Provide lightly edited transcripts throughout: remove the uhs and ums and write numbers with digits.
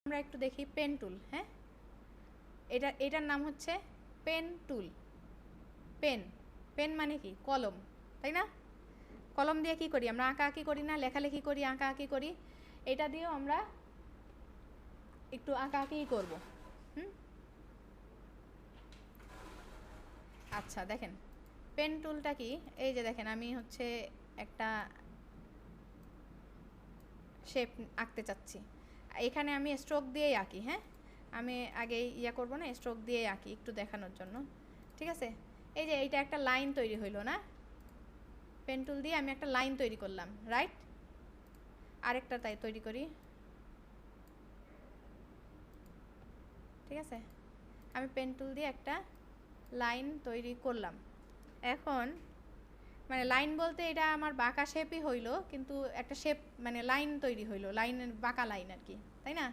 আমরা একটু দেখি পেন টুল। হ্যাঁ, এটার নাম হচ্ছে পেন টুল। পেন, পেন মানে কি? কলম, তাই না? কলম দিয়ে কি করি আমরা? আঁকাআঁকি করি না? লেখালেখি করি, আঁকাআঁকি করি। এটা দিয়েও আমরা একটু আঁকাআঁকি করব। আচ্ছা দেখেন পেন টুলটা কি, এই যে দেখেন আমি হচ্ছে একটা শেপ আঁকতে চাচ্ছি। এখানে আমি স্ট্রোক দিয়েই আঁকি। হ্যাঁ, আমি আগে ইয়া করব না, স্ট্রোক দিয়েই আঁকি একটু দেখানোর জন্য। ঠিক আছে, এই যে এইটা একটা লাইন তৈরি হইলো না? পেন টুল দিয়ে আমি একটা লাইন তৈরি করলাম, রাইট? আরেকটা তাই তৈরি করি। ঠিক আছে, আমি পেন টুল দিয়ে একটা লাইন তৈরি করলাম। এখন মানে লাইন বলতে এটা আমার বাঁকা শেপই হইলো, কিন্তু একটা শেপ মানে লাইন তৈরি হইলো, লাইনের বাঁকা লাইন আর কি, তাই না?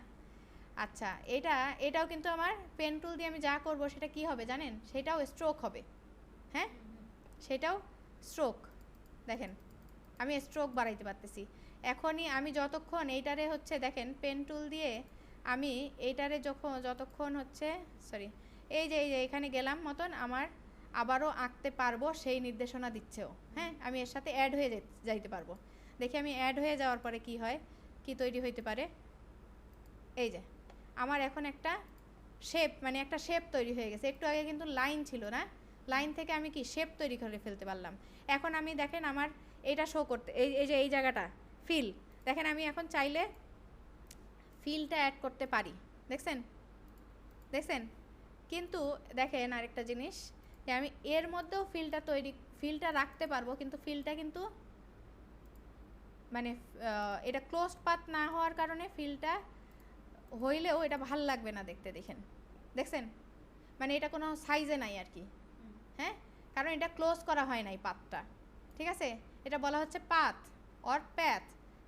আচ্ছা, এটাও কিন্তু আমার পেন টুল দিয়ে আমি যা করব সেটা কি হবে জানেন? সেটাও স্ট্রোক হবে। হ্যাঁ, সেটাও স্ট্রোক। দেখেন আমি স্ট্রোক বাড়াইতে পারতেছি। এখনই আমি যতক্ষণ এইটারে হচ্ছে দেখেন পেন টুল দিয়ে আমি এইটারে যতক্ষণ হচ্ছে সরি এই যে এখানে গেলাম মতন আমার আবারও আঁকতে পারবো সেই নির্দেশনা দিচ্ছেও। হ্যাঁ, আমি এর সাথে অ্যাড হয়ে যাইতে পারবো। দেখি আমি অ্যাড হয়ে যাওয়ার পরে কি হয়, কি তৈরি হইতে পারে। এই যে আমার এখন একটা শেপ মানে একটা শেপ তৈরি হয়ে গেছে। একটু আগে কিন্তু লাইন ছিল না, লাইন থেকে আমি কি শেপ তৈরি করে ফেলতে পারলাম। এখন আমি দেখেন আমার এইটা শো করতে এই যে এই জায়গাটা ফিল, দেখেন আমি এখন চাইলে ফিলটা অ্যাড করতে পারি। দেখছেন দেখছেন কিন্তু দেখেন আরেকটা জিনিস, যে আমি এর মধ্যেও ফিলটা রাখতে পারবো, কিন্তু ফিলটা কিন্তু মানে এটা ক্লোজড পাথ না হওয়ার কারণে ফিলটা হইলেও এটা ভাল লাগবে না দেখতে। দেখছেন মানে এটা কোনো সাইজে নাই আর কি। হ্যাঁ, কারণ এটা ক্লোজ করা হয় নাই পাথটা। ঠিক আছে, এটা বলা হচ্ছে পাথ অর প্যাথ,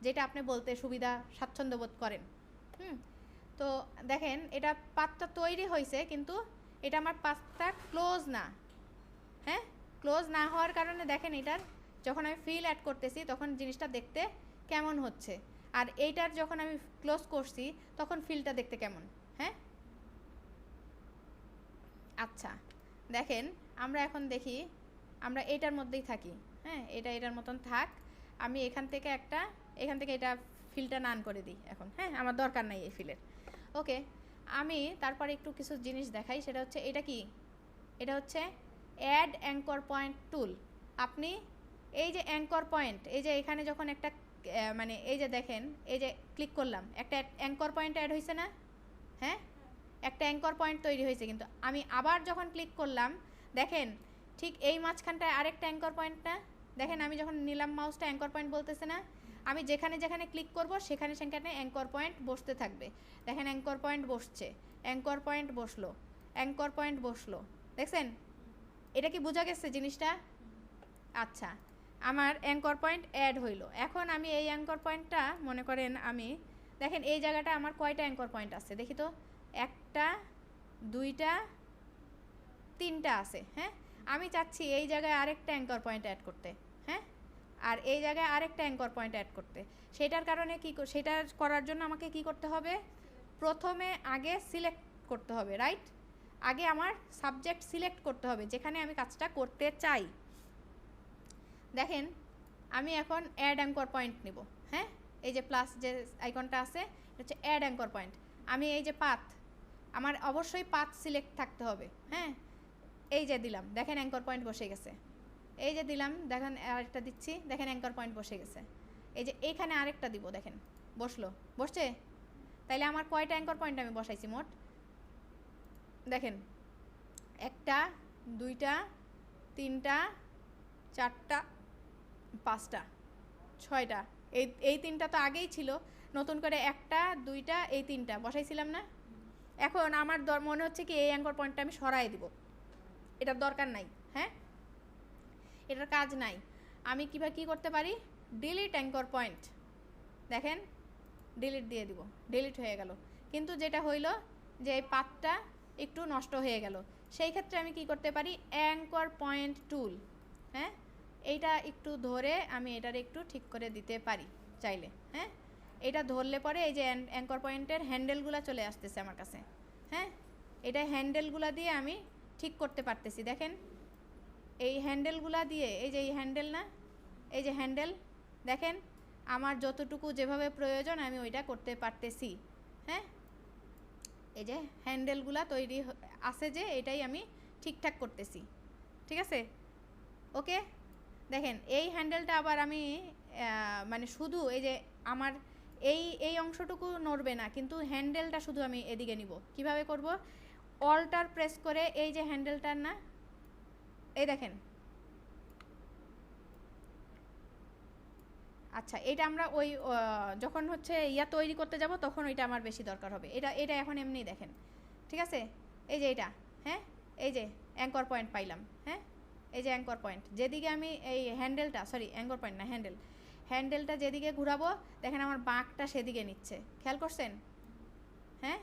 যেটা আপনি বলতে সুবিধা স্বাচ্ছন্দ্য বোধ করেন। তো দেখেন এটা পাথটা তৈরি হয়েছে, কিন্তু এটা আমার পাথটা ক্লোজ না। হ্যাঁ, ক্লোজ না হওয়ার কারণে দেখেন এটার যখন আমি ফিল অ্যাড করতেছি তখন জিনিসটা দেখতে কেমন হচ্ছে, আর এইটার যখন আমি ক্লোজ করছি তখন ফিলটা দেখতে কেমন। হ্যাঁ, আচ্ছা দেখেন আমরা এখন দেখি আমরা এইটার মধ্যেই থাকি। হ্যাঁ, এটার মতন থাক, আমি এখান থেকে এটা ফিলটা নান করে দিই এখন। হ্যাঁ, আমার দরকার নাই এই ফিলের। ওকে, আমি তারপরে একটু কিছু জিনিস দেখাই, সেটা হচ্ছে এটা কি, এটা হচ্ছে অ্যাড অ্যাঙ্কর পয়েন্ট টুল। আপনি এই যে অ্যাঙ্কর পয়েন্ট, এই যে এখানে যখন একটা মানে এই যে দেখেন এই যে ক্লিক করলাম একটা অ্যাঙ্কর পয়েন্ট অ্যাড হয়েছে না? হ্যাঁ, একটা অ্যাঙ্কর পয়েন্ট তৈরি হয়েছে, কিন্তু আমি আবার যখন ক্লিক করলাম দেখেন ঠিক এই মাঝখানটায় আরেকটা অ্যাঙ্কর পয়েন্ট না? দেখেন আমি যখন নিলাম মাউসটা অ্যাঙ্কর পয়েন্ট বলতেছে না? আমি যেখানে যেখানে ক্লিক করব সেখানে সেখানে অ্যাঙ্কর পয়েন্ট বসতে থাকবে। দেখেন অ্যাঙ্কর পয়েন্ট বসছে, অ্যাঙ্কর পয়েন্ট বসলো, অ্যাঙ্কর পয়েন্ট বসলো। দেখছেন এটা কি বোঝা গেছে জিনিসটা? আচ্ছা, আমার অ্যাঙ্কর পয়েন্ট অ্যাড হইলো। এখন আমি এই অ্যাঙ্কর পয়েন্টটা মনে করেন আমি দেখেন এই জায়গাটা আমার কয়টা অ্যাঙ্কর পয়েন্ট আছে দেখি তো, একটা দুইটা তিনটা আছে। হ্যাঁ, আমি চাচ্ছি এই জায়গায় আরেকটা অ্যাঙ্কর পয়েন্ট অ্যাড করতে। হ্যাঁ, আর এই জায়গায় আরেকটা অ্যাঙ্কর পয়েন্ট অ্যাড করতে। সেটার কারণে সেটা করার জন্য আমাকে কি করতে হবে? প্রথমে আগে সিলেক্ট করতে হবে, রাইট? আগে আমার সাবজেক্ট সিলেক্ট করতে হবে যেখানে আমি কাজটা করতে চাই। দেখেন আমি এখন অ্যাড অ্যাঙ্কর পয়েন্ট নিব। হ্যাঁ, এই যে প্লাস যে আইকনটা আছে এটা হচ্ছে অ্যাড অ্যাঙ্কর পয়েন্ট। আমি এই যে পাথ, আমার অবশ্যই পাথ সিলেক্ট থাকতে হবে। হ্যাঁ, এই যে দিলাম দেখেন অ্যাঙ্কর পয়েন্ট বসে গেছে। এই যে দিলাম দেখেন আরেকটা দিচ্ছি, দেখেন অ্যাঙ্কর পয়েন্ট বসে গেছে। এই যে এইখানে আরেকটা দিব, দেখেন বসছে। তাইলে আমার কয়টা অ্যাঙ্কর পয়েন্ট আমি বসাইছি মোট? দেখেন একটা দুইটা তিনটা চারটা পাঁচটা ছয়টা, এই তিনটা তো আগেই ছিল, নতুন করে একটা দুইটা এই তিনটা বসাইছিলাম না? এখন আমার মনে হচ্ছে কি এই অ্যাঙ্কর পয়েন্টটা আমি সরাই দিব, এটার দরকার নাই। হ্যাঁ, এটার কাজ নাই। আমি কিভাবে কি করতে পারি? Delete anchor point. দেখেন ডিলিট দিয়ে দিব, ডিলিট হয়ে গেল। কিন্তু যেটা হইল যে এই পাথটা একটু নষ্ট হয়ে গেল। সেই ক্ষেত্রে আমি কি করতে পারি? Anchor point tool. হ্যাঁ, এইটা একটু ধরে আমি এটার একটু ঠিক করে দিতে পারি চাইলে। হ্যাঁ, এটা ধরলে পরে এই যে অ্যাঙ্কর পয়েন্টের হ্যান্ডেলগুলো চলে আসতেছে আমার কাছে। হ্যাঁ, এটা হ্যান্ডেলগুলো দিয়ে আমি ঠিক করতে পারতেছি। দেখেন এই হ্যান্ডেলগুলো দিয়ে, এই যে এই হ্যান্ডেল না, এই যে হ্যান্ডেল, দেখেন আমার যতটুকু যেভাবে প্রয়োজন আমি ওইটা করতে পারতেছি। হ্যাঁ, এই যে হ্যান্ডেলগুলো তৈরি আছে যে এটাই আমি ঠিকঠাক করতেছি। ঠিক আছে, ওকে। দেখেন এই হ্যান্ডেলটা আবার আমি মানে শুধু এই যে আমার এই অংশটুকু নড়বে না, কিন্তু হ্যান্ডেলটা শুধু আমি এদিকে নিব। কিভাবে করব? অল্টার প্রেস করে এই যে হ্যান্ডেলটার না, এই দেখেন, আচ্ছা এটা আমরা ওই যখন হচ্ছে ইয়া তৈরি করতে যাব তখন ওইটা আমার বেশি দরকার হবে। এটা এখন এমনি দেখেন, ঠিক আছে। এই যে এটা, হ্যাঁ, এই যে অ্যাঙ্কর পয়েন্ট পাইলাম। হ্যাঁ, এই যে অ্যাঙ্কর পয়েন্ট, যেদিকে আমি এই হ্যান্ডেলটা, সরি অ্যাঙ্কর পয়েন্ট না, হ্যান্ডেলটা যেদিকে ঘুরাবো দেখেন আমার বাঁকটা সেদিকে নিচ্ছে। খেয়াল করছেন? হ্যাঁ,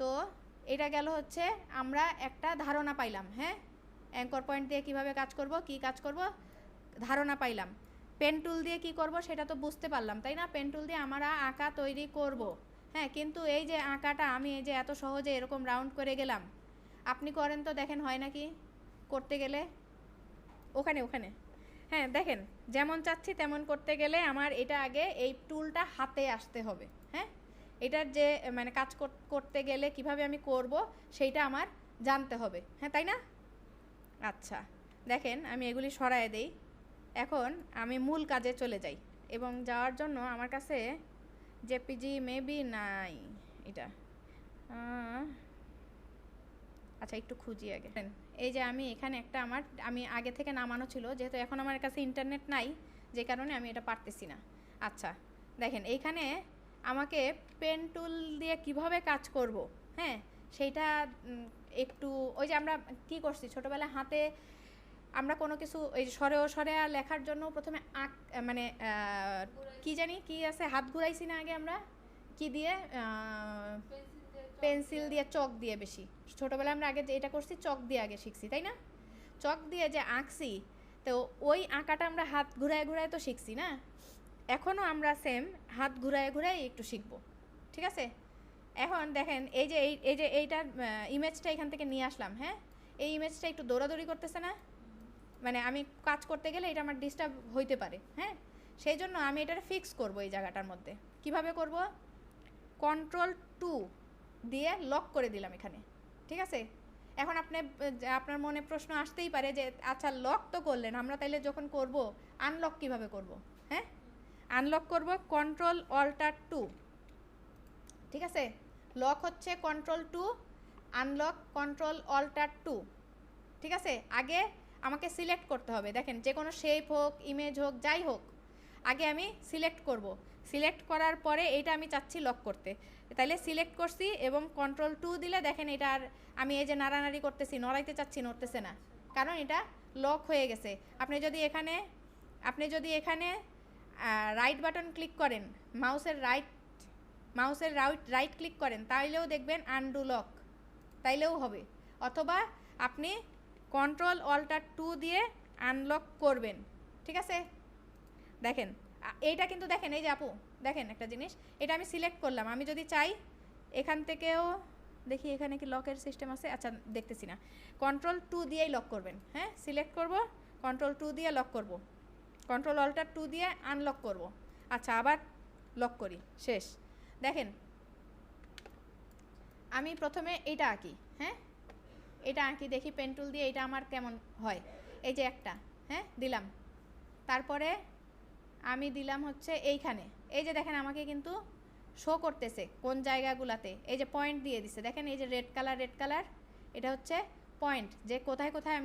তো এটা গেল হচ্ছে আমরা একটা ধারণা পাইলাম। হ্যাঁ, অ্যাঙ্কর পয়েন্ট দিয়ে কিভাবে কাজ করব, কি কাজ করব ধারণা পাইলাম। পেন টুল দিয়ে কি করব সেটা তো বুঝতে পারলাম, তাই না? পেন টুল দিয়ে আমরা আঁকা তৈরি করব। হ্যাঁ, কিন্তু এই যে আঁকাটা আমি এই যে এত সহজে এরকম রাউন্ড করে গেলাম, আপনি করেন তো দেখেন হয় নাকি করতে গেলে? ওখানে হ্যাঁ, দেখেন যেমন চাচ্ছি তেমন করতে গেলে আমার এটা আগে এই টুলটা হাতে আসতে হবে। হ্যাঁ, এটার যে মানে কাজ করতে গেলে কিভাবে আমি করব সেইটা আমার জানতে হবে। হ্যাঁ, তাই না? আচ্ছা, দেখেন আমি এগুলি সরায় দেই। এখন আমি মূল কাজে চলে যাই, এবং যাওয়ার জন্য আমার কাছে জেপিজি মেবি নাই এটা। আচ্ছা একটু খুঁজি আগে। এই যে আমি এখানে একটা আমি আগে থেকে নামানো ছিল, যেহেতু এখন আমার কাছে ইন্টারনেট নাই যে কারণে আমি এটা পারতেছি না। আচ্ছা দেখেন এইখানে আমাকে পেন টুল দিয়ে কিভাবে কাজ করব, হ্যাঁ সেইটা একটু, ওই যে আমরা কি করছি ছোটোবেলায় হাতে আমরা কোনো কিছু ওই সরে লেখার জন্য প্রথমে মানে কি জানি কি আছে, হাত ঘুরাইছি না আগে আমরা কি দিয়ে, পেন্সিল দিয়ে, চক দিয়ে, বেশি ছোটোবেলায় আমরা আগে এটা করছি চক দিয়ে আগে শিখছি, তাই না? চক দিয়ে যে আঁকছি, তো ওই আঁকাটা আমরা হাত ঘুরায় ঘুরায় তো শিখছি না, এখনও আমরা সেম হাত ঘুরায় ঘুরায় একটু শিখবো। ঠিক আছে, এখন দেখেন এই যে এইটার ইমেজটা এখান থেকে নিয়ে আসলাম। হ্যাঁ, এই ইমেজটা একটু দৌড়াদৌড়ি করতেছে না, মানে আমি কাজ করতে গেলে এটা আমার ডিস্টার্ব হইতে পারে। হ্যাঁ, সেই জন্য আমি এটা ফিক্স করব এই জায়গাটার মধ্যে। কিভাবে করব? কন্ট্রোল 2 দিয়ে লক করে দিলাম এখানে। ঠিক আছে, এখন আপনার মনে প্রশ্ন আসতেই পারে যে আচ্ছা লক তো করলেন, আমরা তাইলে যখন করব আনলক কিভাবে করব? হ্যাঁ, আনলক করব কন্ট্রোল অল্টার 2। ঠিক আছে, লক হচ্ছে কন্ট্রোল 2, আনলক কন্ট্রোল অল্টার 2। ঠিক আছে, আগে আমাকে সিলেক্ট করতে হবে। দেখেন যে কোনো শেপ হোক, ইমেজ হোক, যাই হোক, আগে আমি সিলেক্ট করব। সিলেক্ট করার পরে এইটা আমি চাচ্ছি লক করতে, তাইলে সিলেক্ট করছি এবং কন্ট্রোল 2 দিলে দেখেন এটা আর আমি এই যে নাড়ানাড়ি করতেছি, নড়াইতে চাচ্ছি, নড়তেছে না, কারণ এটা লক হয়ে গেছে। আপনি যদি এখানে রাইট বাটন ক্লিক করেন, মাউসের রাইট ক্লিক করেন, তাইলেও দেখবেন আনডু লক, তাইলেও হবে। অথবা আপনি কন্ট্রোল অল্টার 2 দিয়ে আনলক করবেন। ঠিক আছে, দেখেন এইটা কিন্তু দেখেন, এই যে আপু দেখেন একটা জিনিস, এটা আমি সিলেক্ট করলাম, আমি যদি চাই এখান থেকেও দেখি এখানে কি লকের সিস্টেম আছে, আচ্ছা দেখতেছি না, কন্ট্রোল 2 দিয়েই লক করবেন। হ্যাঁ, সিলেক্ট করব, কন্ট্রোল 2 দিয়ে লক করব, কন্ট্রোল অল্টার 2 দিয়ে আনলক করব। আচ্ছা আবার লক করি, শেষ। দেখেন আমি প্রথমে এইটা আঁকি। হ্যাঁ, এটা আঁকি, দেখি পেন টুল দিয়ে এটা আমার কেমন হয়। এই যে একটা, হ্যাঁ দিলাম, তারপরে আমি দিলাম হচ্ছে এইখানে, এই যে দেখেন আমাকে কিন্তু শো করতেছে কোন জায়গাগুলোতে, এই যে পয়েন্ট দিয়ে দিছে, দেখেন এই যে রেড কালার, এটা হচ্ছে পয়েন্ট, যে কোথায় কোথায়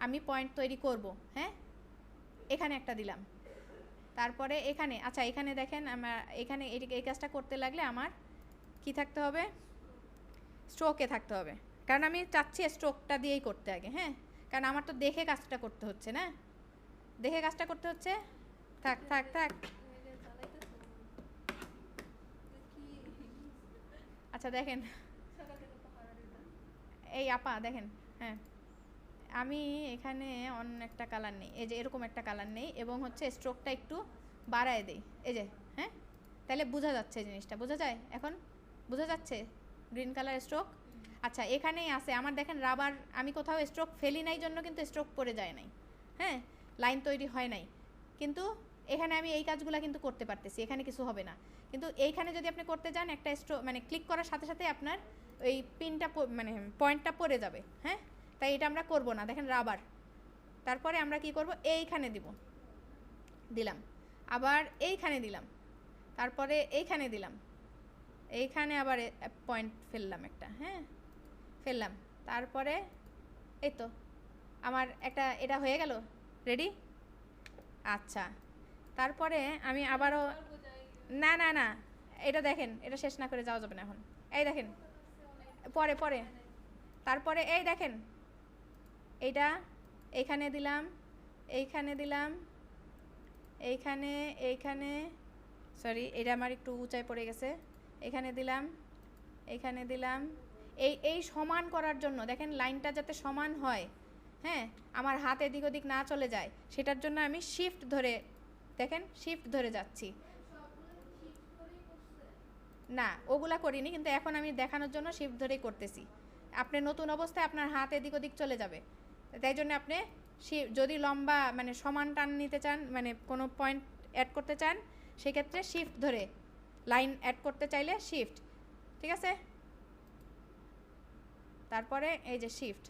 আমি পয়েন্ট তৈরি করব। হ্যাঁ, এখানে একটা দিলাম, তারপরে এখানে, আচ্ছা এখানে দেখেন আমার এখানে এই কাজটা করতে লাগলে আমার কি থাকতে হবে? স্ট্রোকে থাকতে হবে, কারণ আমি চাচ্ছি স্ট্রোকটা দিয়েই করতে আগে। হ্যাঁ, কারণ আমার তো দেখে কাজটা করতে হচ্ছে না, দেখে কাজটা করতে হচ্ছে। থাক আচ্ছা দেখেন এই আপা দেখেন, হ্যাঁ আমি এখানে অন্য একটা কালার নেই, এই যে এরকম একটা কালার নেই, এবং হচ্ছে স্ট্রোকটা একটু বাড়ায় দেই, এই যে, হ্যাঁ, তাহলে বোঝা যাচ্ছে জিনিসটা, বোঝা যায় এখন, বোঝা যাচ্ছে গ্রিন কালার স্ট্রোক। আচ্ছা এখানেই আছে আমার, দেখেন রাবার আমি কোথাও স্ট্রোক ফেলি নাই জন্য কিন্তু স্ট্রোক পড়ে যায় নাই, হ্যাঁ, লাইন তৈরি হয় নাই, কিন্তু এখানে আমি এই কাজগুলো কিন্তু করতে পারতেছি, এখানে কিছু হবে না। কিন্তু এইখানে যদি আপনি করতে যান একটা স্ট্রোক মানে ক্লিক করার সাথে সাথে আপনার ওই পিনটা মানে পয়েন্টটা পড়ে যাবে, হ্যাঁ, তাই এটা আমরা করব না। দেখেন রাবার, তারপরে আমরা কি করব, এইখানে দিব, দিলাম, আবার এইখানে দিলাম, তারপরে এইখানে দিলাম, এইখানে আবার পয়েন্ট ফেললাম একটা, হ্যাঁ, ফেললাম, তারপরে এই তো আমার একটা এটা হয়ে গেল রেডি। আচ্ছা তারপরে আমি আবারও, না না না, এটা দেখেন, এটা শেষ না করে যাওয়া যাবে না এখন, এই দেখেন পরে পরে, তারপরে এই দেখেন এইটা এইখানে দিলাম, এইখানে দিলাম, এইখানে, এইখানে, সরি এটা আমার একটু উঁচায় পড়ে গেছে, এখানে দিলাম, এইখানে দিলাম, এই সমান করার জন্য দেখেন লাইনটা যাতে সমান হয়, হ্যাঁ, আমার হাত এদিক ওদিক না চলে যায়, সেটার জন্য আমি শিফট ধরে, দেখেন শিফট ধরে যাচ্ছি, না ওগুলা করিনি, কিন্তু এখন আমি দেখানোর জন্য শিফট ধরেই করতেছি। আপনি নতুন অবস্থায় আপনার হাত এদিক ওদিক চলে যাবে, তাই জন্য আপনি যদি লম্বা মানে সমান টান নিতে চান, মানে কোনো পয়েন্ট অ্যাড করতে চান, সেক্ষেত্রে শিফট ধরে, লাইন অ্যাড করতে চাইলে শিফট, ঠিক আছে, তারপরে এই যে শিফট,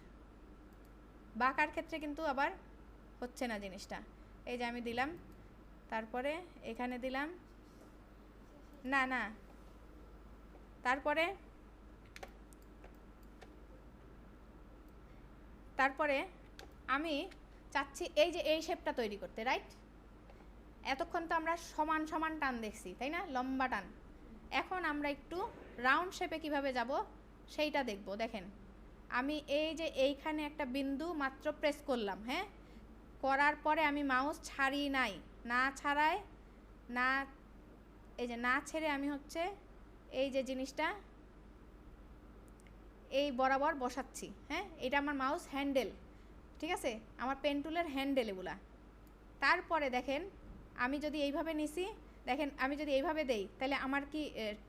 বাঁকার ক্ষেত্রে কিন্তু আবার হচ্ছে না জিনিসটা, এই যে আমি দিলাম, তারপরে এখানে দিলাম, না না, তারপরে তারপরে আমি চাচ্ছি এই যে এই শেপটা তৈরি করতে, রাইট, এতক্ষণ তো আমরা সমান সমান টান দেখছি তাই না, লম্বা টান, এখন আমরা একটু রাউন্ড শেপে কিভাবে যাব সেইটা দেখব। দেখেন আমি এই যে এইখানে একটা বিন্দু মাত্র প্রেস করলাম, হ্যাঁ, করার পরে আমি মাউস ছাড়ি নাই, না ছাড়াই, না এই যে না ছেড়ে আমি হচ্ছে এই যে জিনিসটা এই বরাবর বসাচ্ছি, হ্যাঁ, এটা আমার মাউস হ্যান্ডেল, ঠিক আছে, আমার পেন টুলের হ্যান্ডেল এগুলা। তারপরে দেখেন আমি যদি এইভাবে নিছি, দেখেন আমি যদি এইভাবে দেই তাহলে আমার কি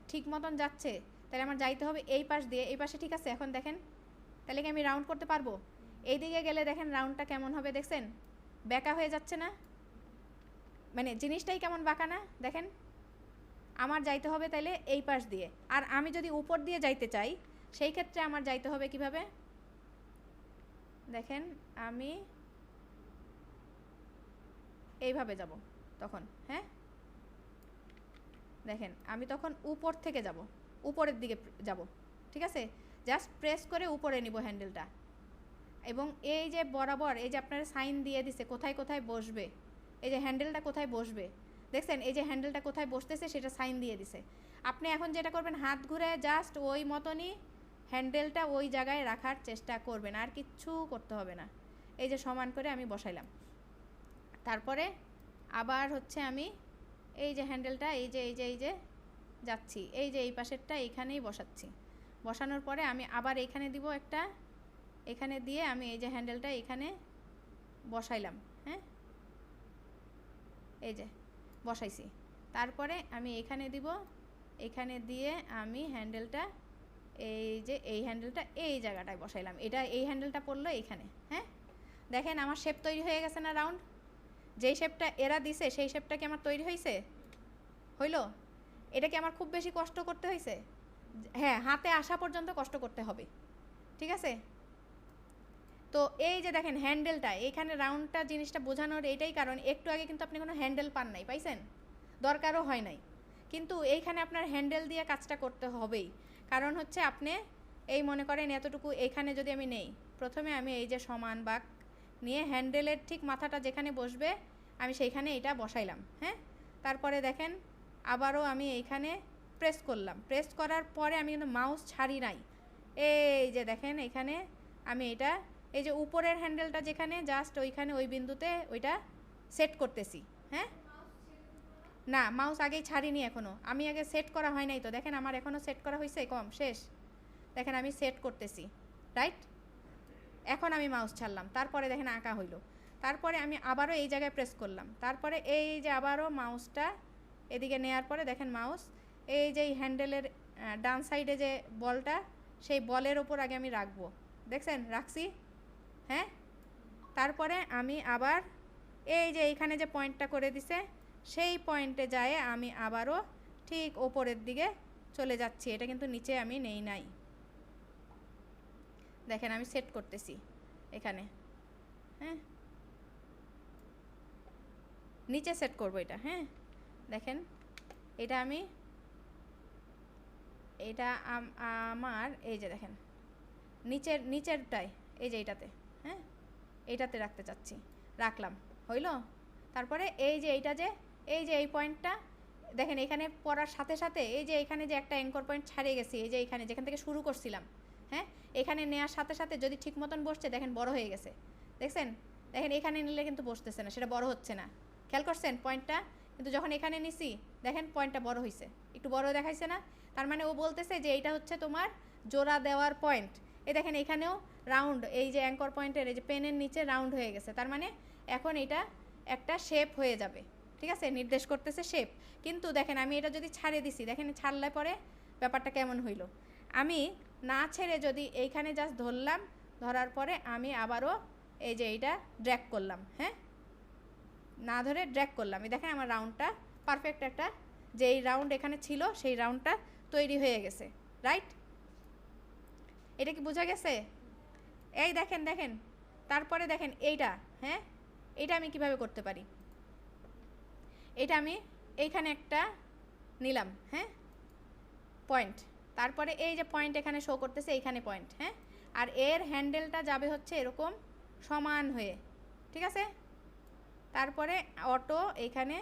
ঠিক মতন যাচ্ছে, তাহলে আমার যাইতে হবে এই পাশ দিয়ে, এই পাশে ঠিক আছে, এখন দেখেন তাহলে কি আমি রাউন্ড করতে পারবো, এই দিকে গেলে দেখেন রাউন্ডটা কেমন হবে, দেখছেন বেঁকা হয়ে যাচ্ছে না, মানে জিনিসটাই কেমন বাঁকা না, দেখেন আমার যাইতে হবে তাইলে এই পাশ দিয়ে, আর আমি যদি উপর দিয়ে যাইতে চাই সেই ক্ষেত্রে আমার যাইতে হবে কিভাবে, দেখেন আমি এইভাবে যাব তখন, হ্যাঁ, দেখেন আমি তখন উপর থেকে যাব, উপরের দিকে যাব, ঠিক আছে, জাস্ট প্রেস করে উপরে নিব হ্যান্ডেলটা, এবং এই যে বরাবর এই যে আপনার সাইন দিয়ে দিছে কোথায় কোথায় বসবে, এই যে হ্যান্ডেলটা কোথায় বসবে, দেখছেন এই যে হ্যান্ডেলটা কোথায় বসতেছে সেটা সাইন দিয়ে দিছে। আপনি এখন যেটা করবেন হাত ঘুরে জাস্ট ওই মতনই হ্যান্ডেলটা ওই জায়গায় রাখার চেষ্টা করবেন, আর কিচ্ছু করতে হবে না। এই যে সমান করে আমি বসাইলাম, তারপরে আবার হচ্ছে আমি এই যে হ্যান্ডেলটা এই যে এই যে এই যে যাচ্ছি, এই যে এই পাশেরটা এইখানেই বসাচ্ছি, বসানোর পরে আমি আবার এইখানে দিব একটা, এখানে দিয়ে আমি এই যে হ্যান্ডেলটা এখানে বসাইলাম, হ্যাঁ, এই যে বসাইছি, তারপরে আমি এখানে দিব, এখানে দিয়ে আমি হ্যান্ডেলটা এই যে এই হ্যান্ডেলটা এই জায়গাটায় বসাইলাম, এটা এই হ্যান্ডেলটা পড়লো এইখানে, হ্যাঁ, দেখেন আমার শেপ তৈরি হয়ে গেছে না রাউন্ড, যেই শেপটা এরা দিছে সেই শেপটা কি আমার তৈরি হয়েছে, হইলো, এটা কি আমার খুব বেশি কষ্ট করতে হয়েছে, হ্যাঁ হাতে আসা পর্যন্ত কষ্ট করতে হবে, ঠিক আছে। তো এই যে দেখেন হ্যান্ডেলটা এখানে রাউন্ডটা জিনিসটা বোঝানোর এইটাই কারণ, একটু আগে কিন্তু আপনি কোনো হ্যান্ডেল পান নাই, পাইছেন, দরকারও হয় নাই, কিন্তু এইখানে আপনার হ্যান্ডেল দিয়ে কাজটা করতে হবেই, কারণ হচ্ছে আপনি এই মনে করেন এতটুকু এইখানে যদি আমি নেই, প্রথমে আমি এই যে সমান বাঁক নিয়ে হ্যান্ডেলের ঠিক মাথাটা যেখানে বসবে আমি সেইখানে এটা বসাইলাম, হ্যাঁ, তারপরে দেখেন আবারও আমি এইখানে প্রেস করলাম, প্রেস করার পরে আমি কিন্তু মাউস ছাড়ি নাই, এই যে দেখেন এখানে আমি এটা এই যে উপরের হ্যান্ডেলটা যেখানে জাস্ট ওইখানে ওই বিন্দুতে ওইটা সেট করতেছি, হ্যাঁ, না মাউস আগেই ছাড়িনি এখনও, আমি আগে সেট করা হয় নাই তো, দেখেন আমার এখনও সেট করা হয়েছে কম শেষ, দেখেন আমি সেট করতেছি, রাইট, এখন আমি মাউস ছাড়লাম, তারপরে দেখেন আঁকা হইলো, তারপরে আমি আবারও এই জায়গায় প্রেস করলাম, তারপরে এই যে আবারও মাউসটা এদিকে নেওয়ার পরে দেখেন মাউস এই যে হ্যান্ডেলের ডান সাইডে যে বলটা, সেই বলের ওপর আগে আমি রাখবো, দেখছেন রাখছি, হ্যাঁ। তারপরে আমি আবার এই যে এইখানে যে পয়েন্টটা করে দিছে সেই পয়েন্টে যায় আমি আবারও ঠিক ওপরের দিকে চলে যাচ্ছি, এটা কিন্তু নিচে আমি নেই নাই, দেখেন আমি সেট করতেছি এখানে, হ্যাঁ নিচে সেট করব এটা, হ্যাঁ দেখেন এটা আমি এটা আমার এই যে দেখেন নিচেরটাই এই যে এইটাতে, হ্যাঁ এইটাতে রাখতে চাচ্ছি, রাখলাম, হইল। তারপরে এই যে এইটা যে এই যে এই পয়েন্টটা দেখেন এখানে পড়ার সাথে সাথে এই যে এখানে যে একটা অ্যাঙ্কর পয়েন্ট ছাড়িয়ে গেছি, এই যে এখানে যেখান থেকে শুরু করছিলাম, হ্যাঁ এখানে নেওয়ার সাথে সাথে যদি ঠিক মতন বসছে দেখেন বড় হয়ে গেছে, দেখছেন দেখেন এখানে নিলে কিন্তু বসতেছে না, সেটা বড় হচ্ছে না, খেয়াল করছেন পয়েন্টটা, কিন্তু যখন এখানে নিছি দেখেন পয়েন্টটা বড় হয়েছে, একটু বড় দেখাইছে না, তার মানে ও বলতেছে যে এইটা হচ্ছে তোমার জোড়া দেওয়ার পয়েন্ট। এই দেখেন এখানেও রাউন্ড, এই যে অ্যাঙ্কর পয়েন্টের এই যে পেনের নিচে রাউন্ড হয়ে গেছে, তার মানে এখন এটা একটা শেপ হয়ে যাবে, ঠিক আছে, নির্দেশ করতেছে শেপ। কিন্তু দেখেন আমি এটা যদি ছাড়ে দিছি, দেখেন ছাড়লে পরে ব্যাপারটা কেমন হইল, আমি না ছেড়ে যদি এইখানে জাস্ট ধরলাম, ধরার পরে আমি আবারও এই যে এইটা ড্র্যাগ করলাম, হ্যাঁ না ধরে ড্র্যাগ করলাম, এই দেখেন আমার রাউন্ডটা পারফেক্ট একটা যেই রাউন্ড এখানে ছিল সেই রাউন্ডটা তৈরি হয়ে গেছে, রাইট। এটা কি বোঝা গেছে? এই দেখেন দেখেন তারপরে দেখেন এইটা, হ্যাঁ এটা আমি কিভাবে করতে পারি, এটা আমি এইখানে একটা নিলাম, হ্যাঁ পয়েন্ট, তারপরে এই যে পয়েন্ট এখানে শো করতেছে এইখানে পয়েন্ট, হ্যাঁ আর এর হ্যান্ডেলটা যাবে হচ্ছে এরকম সমান হয়ে, ঠিক আছে। তারপরে অটো এইখানে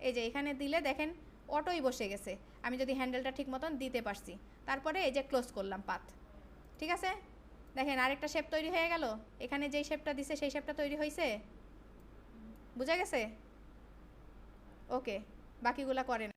এই যে এখানে দিলে দেখেন অটোই বসে গেছে, আমি যদি হ্যান্ডেলটা ঠিক মতন দিতে পারছি, তারপরে এই যে ক্লোজ করলাম পাত, ঠিক আছে। দেখেন আরেকটা শেপ তৈরি হয়ে গেল, এখানে যেই শেপটা দিছে সেই শেপটা তৈরি হয়েছে, বুঝা গেছে? ওকে, বাকিগুলা করেন।